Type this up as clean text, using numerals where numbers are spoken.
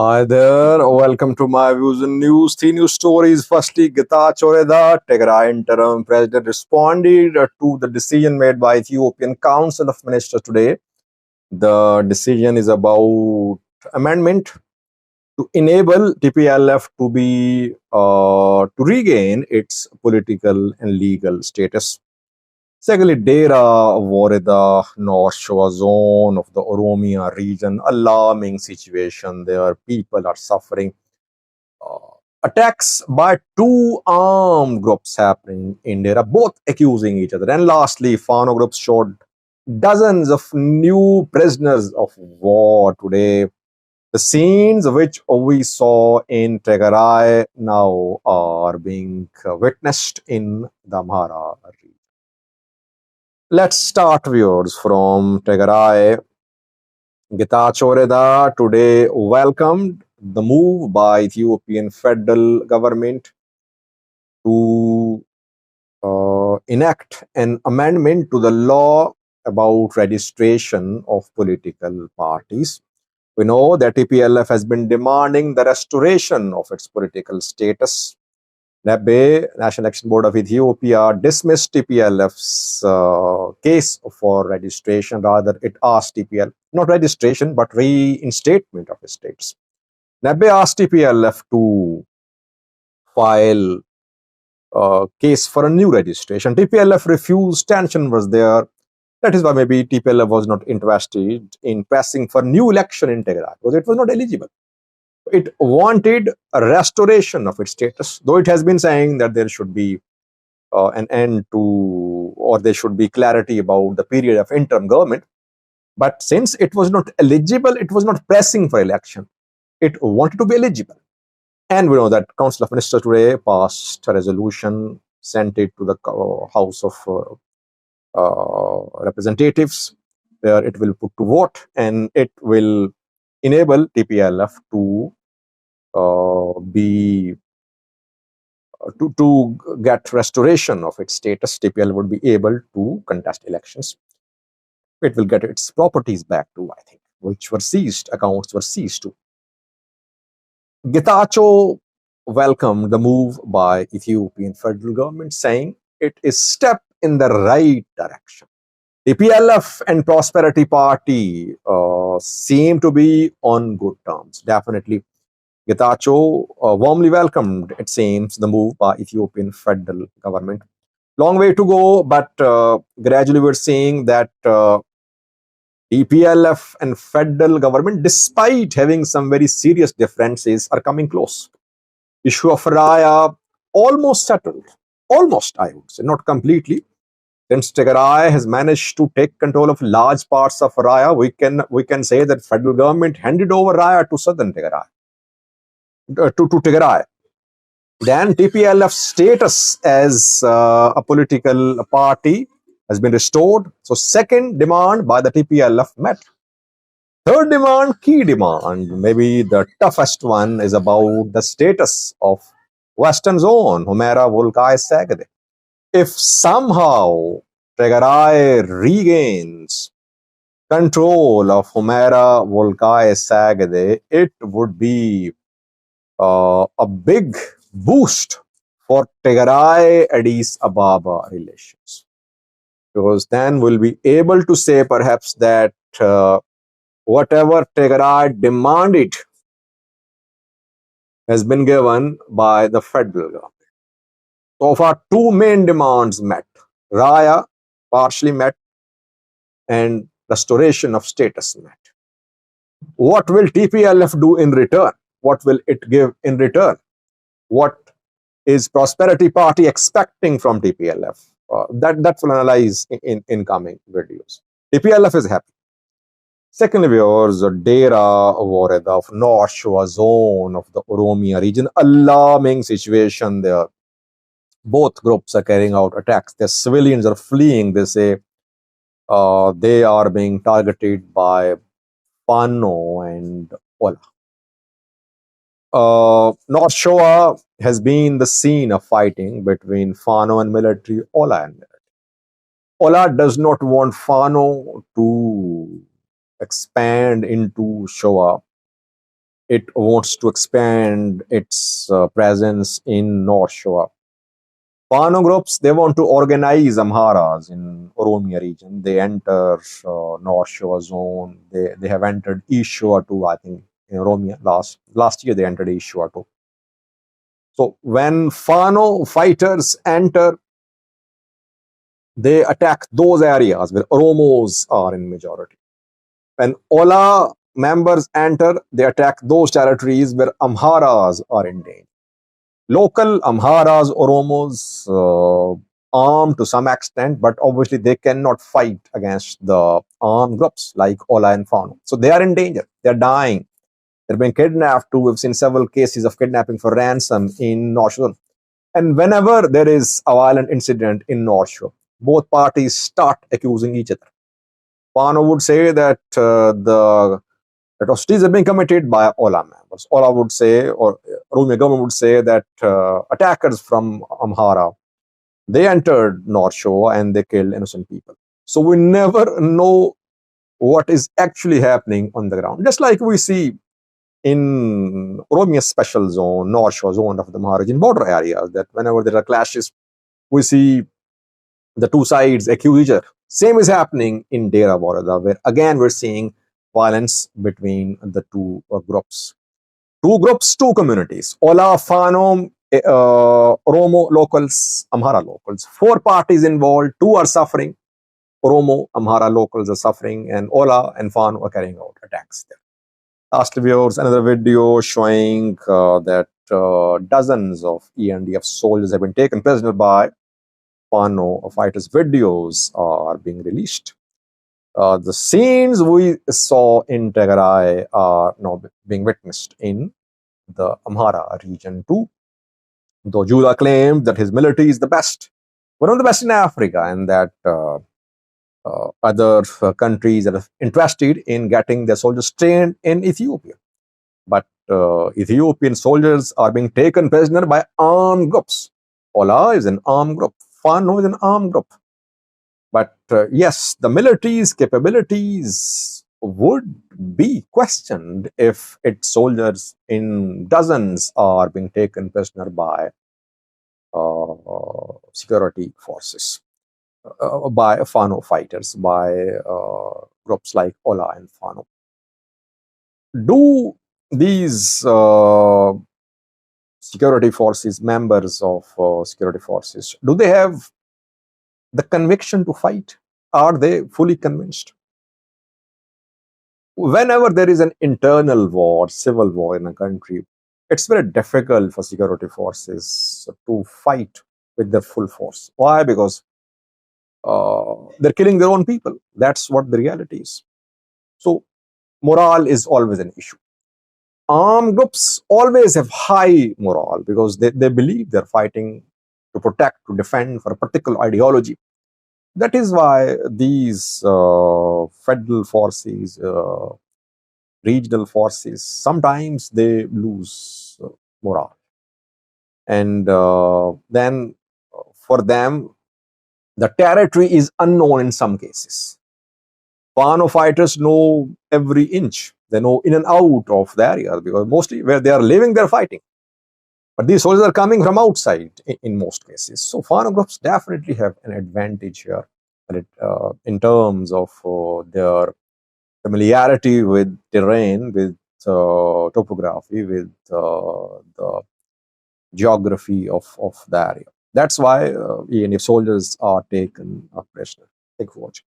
Hi there, welcome to my views and news. Three news stories. Firstly, Getachew Reda, Tigray interim president, responded to the decision made by Ethiopian Council of Ministers today. The decision is about amendment to enable TPLF to be to regain its political and legal status. Secondly, Dera Oromia, North Shewa zone of the Oromia region, alarming situation there. People are suffering. Uh, Attacks by two armed groups happening in Dera, both accusing each other. And lastly, Fano groups showed dozens of new prisoners of war today. The scenes which we saw in Tigray now are being witnessed in the Amhara region. Let's start, viewers, from Tigray. Getachew Reda today welcomed the move by Ethiopian federal government to enact an amendment to the law about registration of political parties. We know that TPLF has been demanding the restoration of its political status. NABE, National Election Board of Ethiopia, dismissed TPLF's case for registration. Rather, it asked TPL, not registration, but reinstatement of its status. NABE asked TPLF to file a case for a new registration. TPLF refused, tension was there. That is why maybe TPLF was not interested in pressing for new election in Tigray because it was not eligible. It wanted a restoration of its status, though it has been saying that there should be an end to, or there should be clarity about the period of interim government. But since it was not eligible, it was not pressing for election. It wanted to be eligible. And we know that Council of Ministers today passed a resolution, sent it to the House of Representatives, where it will put to vote, and it will enable TPLF to be to get restoration of its status. TPL would be able to contest elections. It will get its properties back too, I think, which were seized, accounts were seized too. Getachew welcomed the move by Ethiopian federal government, saying it is step in the right direction. TPLF and Prosperity Party seem to be on good terms. Definitely, Getachew warmly welcomed, it seems, the move by Ethiopian federal government. Long way to go, but gradually we're seeing that TPLF and federal government, despite having some very serious differences, are coming close. Issue of Raya almost settled. Almost, I would say, not completely. Since Tigray has managed to take control of large parts of Raya, we can say that federal government handed over Raya to southern Tigray, to Tigray. Then TPLF's status as a political party has been restored. So second demand by the TPLF met. Third demand, key demand, maybe the toughest one, is about the status of Western Zone, Amhara, Volkai, Sagade. If somehow Tigray regains control of Amhara, Volkai, Sagade, it would be a big boost for Tigray Addis Ababa relations. Because then we'll be able to say perhaps that whatever Tigray demanded has been given by the federal government. So far, two main demands met. Raya partially met and restoration of status met. What will TPLF do in return? What will it give in return? What is Prosperity Party expecting from TPLF? That will analyze in coming videos. TPLF is happy. Secondly, viewers, Dera Oromia of North Shewa zone of the Oromia region, alarming situation there. Both groups are carrying out attacks. The civilians are fleeing. They say they are being targeted by Fano and Ola. North Shewa has been the scene of fighting between Fano and military, Ola and military. Ola does not want Fano to expand into Shewa. it wants to expand its presence in North Shewa. Fano groups, they want to organize Amharas in Oromia region. They enter North Shewa zone. They have entered East Shewa too, I think, in Oromia. Last year they entered East Shewa too. So when Fano fighters enter, they attack those areas where Oromos are in majority. When Ola members enter, they attack those territories where Amharas are in danger. Local Amharas, Oromos, armed to some extent, but obviously they cannot fight against the armed groups like Ola and Fano. So they are in danger. They're dying. They're being kidnapped too. We've seen several cases of kidnapping for ransom in North Shore. And whenever there is a violent incident in North Shore, both parties start accusing each other. Fano would say that the atrocities have been committed by Ola members. Ola would say, or Oromia government would say that attackers from Amhara, they entered North Shore and they killed innocent people. So we never know what is actually happening on the ground. Just like we see in Oromia special zone, North Shore zone of the Amhara region, border areas, that whenever there are clashes, we see the two sides accuse each other. Same is happening in Dera Oromia, where again we're seeing violence between the two groups. Two groups, two communities. Ola, Fano, Oromo locals, Amhara locals. Four parties involved, two are suffering. Oromo, Amhara locals are suffering, and Ola and Fano are carrying out attacks there. Last viewers, another video showing that dozens of ENDF soldiers have been taken prisoner by Fano fighters. Videos are being released. The scenes we saw in Tigray are now being witnessed in the Amhara region too. Though Jula claimed that his military is the best, one of the best in Africa, and that other countries are interested in getting their soldiers trained in Ethiopia. But Ethiopian soldiers are being taken prisoner by armed groups. Ola is an armed group. Fano is an armed group. But yes, the military's capabilities would be questioned if its soldiers in dozens are being taken prisoner by security forces, by Fano fighters, by groups like Ola and Fano. Do these security forces, members of security forces, do they have the conviction to fight? Are they fully convinced? Whenever there is an internal war, civil war in a country, it's very difficult for security forces to fight with their full force. Why? Because they're killing their own people. That's what the reality is. So morale is always an issue. Armed groups always have high morale because they believe they're fighting to protect, to defend for a particular ideology. That is why these federal forces, regional forces, sometimes they lose morale. And then for them, the territory is unknown in some cases. Fano fighters know every inch. They know in and out of the area because mostly where they are living, they're fighting. But these soldiers are coming from outside in most cases. So Fano groups definitely have an advantage here in terms of their familiarity with terrain, with topography, with the geography of the area. That's why ENF soldiers are taken prisoner. Thank you for watching.